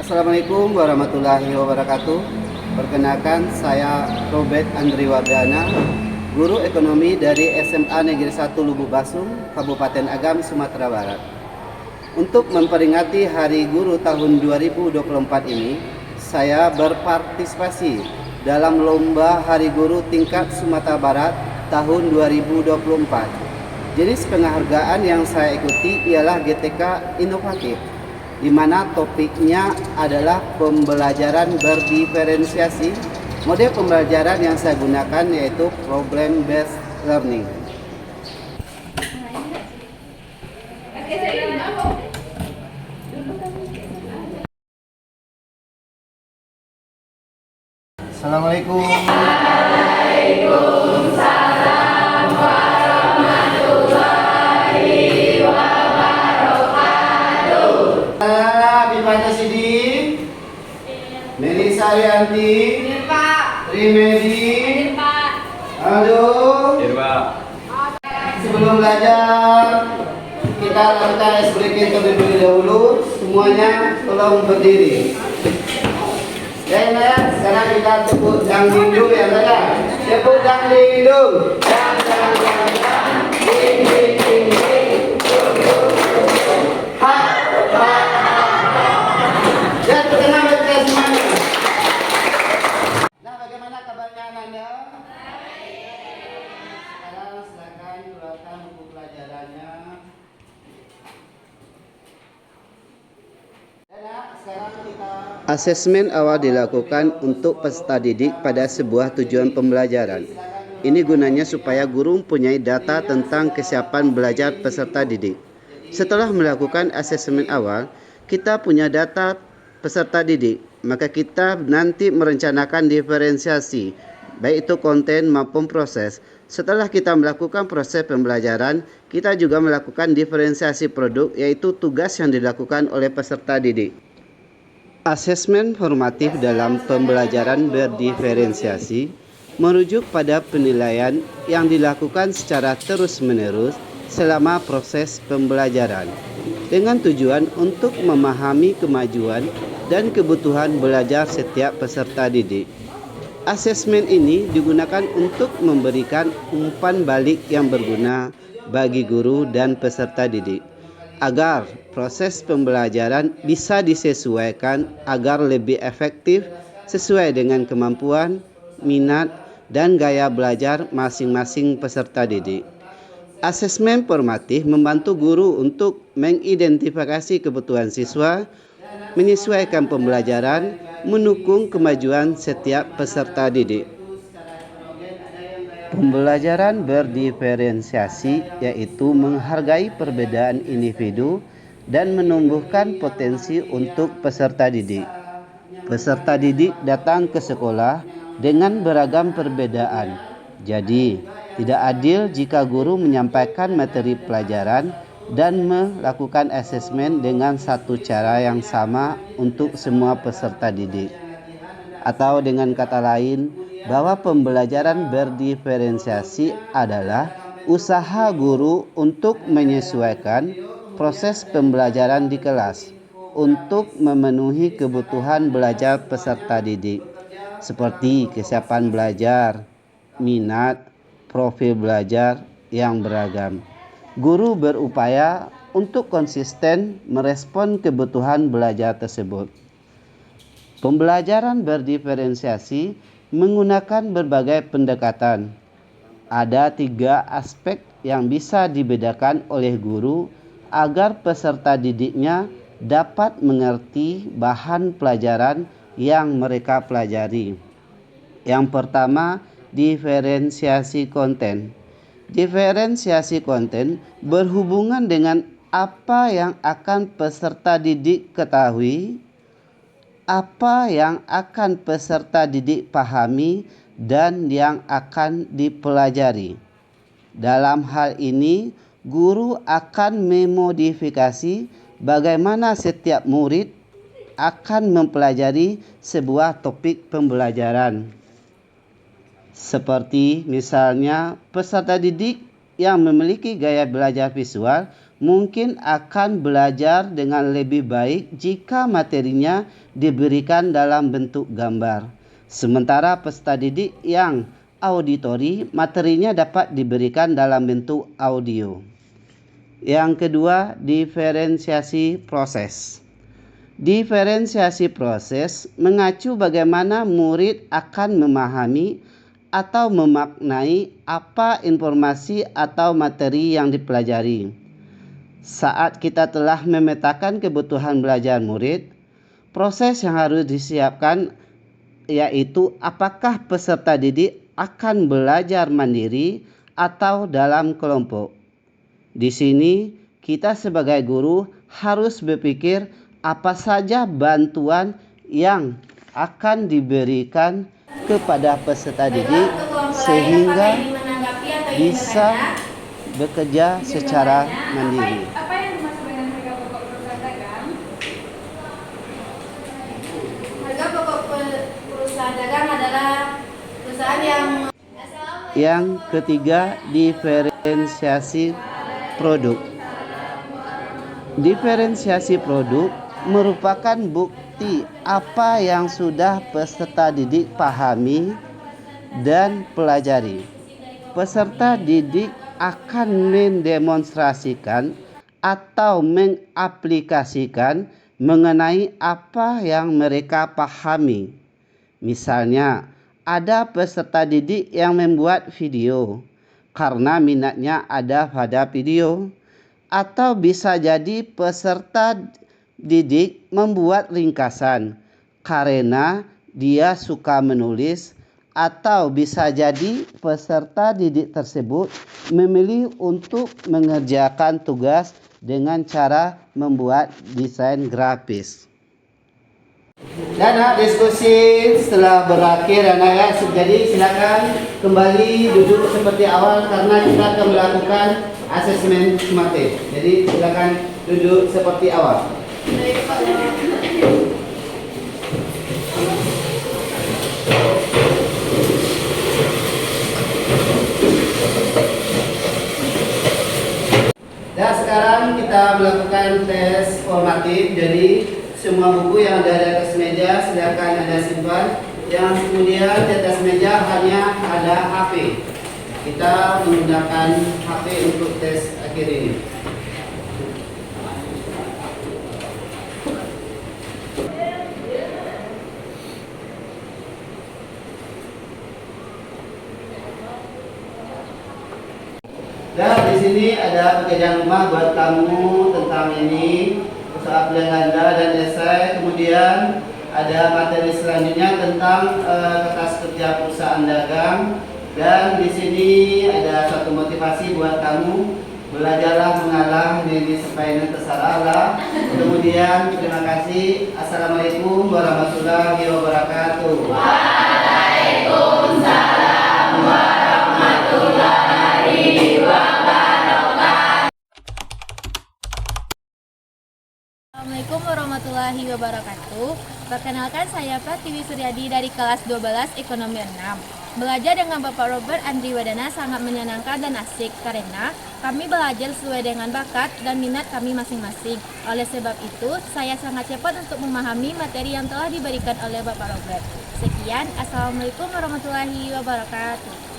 Assalamualaikum warahmatullahi wabarakatuh. Perkenalkan, saya Robert Andri Wardana, guru ekonomi dari SMA Negeri 1 Lubuk Basung, Kabupaten Agam, Sumatera Barat. Untuk memperingati Hari Guru tahun 2024 ini, saya berpartisipasi dalam Lomba Hari Guru tingkat Sumatera Barat tahun 2024. Jenis penghargaan yang saya ikuti ialah GTK Inovatif, di mana topiknya adalah pembelajaran berdiferensiasi. Model pembelajaran yang saya gunakan yaitu problem based learning. Assalamualaikum. Waalaikumsalam warahmatullahi wabarakatuh. Bimana Sidik, Melisa Rianti, Pak. Trimedi, Pak. halo. Sebelum belajar, kita lakukan ice breaking terlebih dahulu. Semuanya tolong berdiri. Ya, sekarang kita tepuk dangding ya, saya. Tepuk dangding. Dang, dang, dang, dang. Ding, ding, ding, ding. Ha, ha. Ya, tenang betul semuanya. Nah, bagaimana kabarnya Anda? Sekarang silakan keluarkan buku pelajarannya. Asesmen awal dilakukan untuk peserta didik pada sebuah tujuan pembelajaran. Ini gunanya supaya guru mempunyai data tentang kesiapan belajar peserta didik. Setelah melakukan asesmen awal, kita punya data peserta didik, maka kita nanti merencanakan diferensiasi, baik itu konten maupun proses. Setelah kita melakukan proses pembelajaran, kita juga melakukan diferensiasi produk, yaitu tugas yang dilakukan oleh peserta didik. Asesmen formatif dalam pembelajaran berdiferensiasi merujuk pada penilaian yang dilakukan secara terus-menerus selama proses pembelajaran, dengan tujuan untuk memahami kemajuan dan kebutuhan belajar setiap peserta didik. Asesmen ini digunakan untuk memberikan umpan balik yang berguna bagi guru dan peserta didik, agar proses pembelajaran bisa disesuaikan agar lebih efektif sesuai dengan kemampuan, minat, dan gaya belajar masing-masing peserta didik. Asesmen formatif membantu guru untuk mengidentifikasi kebutuhan siswa, menyesuaikan pembelajaran, mendukung kemajuan setiap peserta didik. Pembelajaran berdiferensiasi yaitu menghargai perbedaan individu dan menumbuhkan potensi untuk peserta didik. Peserta didik datang ke sekolah dengan beragam perbedaan. Jadi, tidak adil jika guru menyampaikan materi pelajaran dan melakukan asesmen dengan satu cara yang sama untuk semua peserta didik. Atau dengan kata lain, bahwa pembelajaran berdiferensiasi adalah usaha guru untuk menyesuaikan proses pembelajaran di kelas untuk memenuhi kebutuhan belajar peserta didik, seperti kesiapan belajar, minat, profil belajar yang beragam. Guru berupaya untuk konsisten merespon kebutuhan belajar tersebut. Pembelajaran berdiferensiasi menggunakan berbagai pendekatan. Ada 3 aspek yang bisa dibedakan oleh guru agar peserta didiknya dapat mengerti bahan pelajaran yang mereka pelajari. Yang pertama, diferensiasi konten. Diferensiasi konten berhubungan dengan apa yang akan peserta didik ketahui, apa yang akan peserta didik pahami, dan yang akan dipelajari. Dalam hal ini, guru akan memodifikasi bagaimana setiap murid akan mempelajari sebuah topik pembelajaran. Seperti misalnya peserta didik yang memiliki gaya belajar visual mungkin akan belajar dengan lebih baik jika materinya diberikan dalam bentuk gambar. Sementara peserta didik yang auditori, materinya dapat diberikan dalam bentuk audio. Yang kedua, diferensiasi proses. Diferensiasi proses mengacu bagaimana murid akan memahami atau memaknai apa informasi atau materi yang dipelajari. Saat kita telah memetakan kebutuhan belajar murid, proses yang harus disiapkan yaitu apakah peserta didik akan belajar mandiri atau dalam kelompok. Di sini kita sebagai guru harus berpikir apa saja bantuan yang akan diberikan kepada peserta didik sehingga bisa bekerja secara mandiri. Apa yang dimaksud dengan harga pokok perusahaan dagang? Harga pokok perusahaan dagang adalah perusahaan yang Yang ketiga, diferensiasi produk. Diferensiasi produk merupakan bukti apa yang sudah peserta didik pahami dan pelajari. Peserta didik akan mendemonstrasikan atau mengaplikasikan mengenai apa yang mereka pahami. Misalnya, ada peserta didik yang membuat video karena minatnya ada pada video, atau bisa jadi peserta didik membuat ringkasan karena dia suka menulis, atau bisa jadi peserta didik tersebut memilih untuk mengerjakan tugas dengan cara membuat desain grafis. Dan diskusi setelah berakhir ya, jadi silakan kembali duduk seperti awal karena kita akan melakukan asesmen materi. Jadi silakan duduk seperti awal. Dan sekarang kita melakukan tes formatif. Jadi semua buku yang ada di atas meja silakan Anda simpan. Yang kemudian di atas meja hanya ada HP. Kita menggunakan HP untuk tes akhir ini. Dan di sini ada pekerjaan rumah buat kamu tentang ini, soal pilihan ganda dan esai. Kemudian ada materi selanjutnya tentang kertas kerja perusahaan dagang. Dan di sini ada satu motivasi buat kamu, belajarlah mengalah ini supaya tersalah. Kemudian terima kasih. Assalamualaikum warahmatullahi wabarakatuh. Waalaikumsalam warahmatullahi wabarakatuh. Assalamualaikum warahmatullahi wabarakatuh. Perkenalkan, saya Pratiwi Suryadi dari kelas 12 Ekonomi 6. Belajar dengan Bapak Robert Andri Wadana sangat menyenangkan dan asik karena kami belajar sesuai dengan bakat dan minat kami masing-masing. Oleh sebab itu, saya sangat cepat untuk memahami materi yang telah diberikan oleh Bapak Robert. Sekian, Assalamualaikum warahmatullahi wabarakatuh.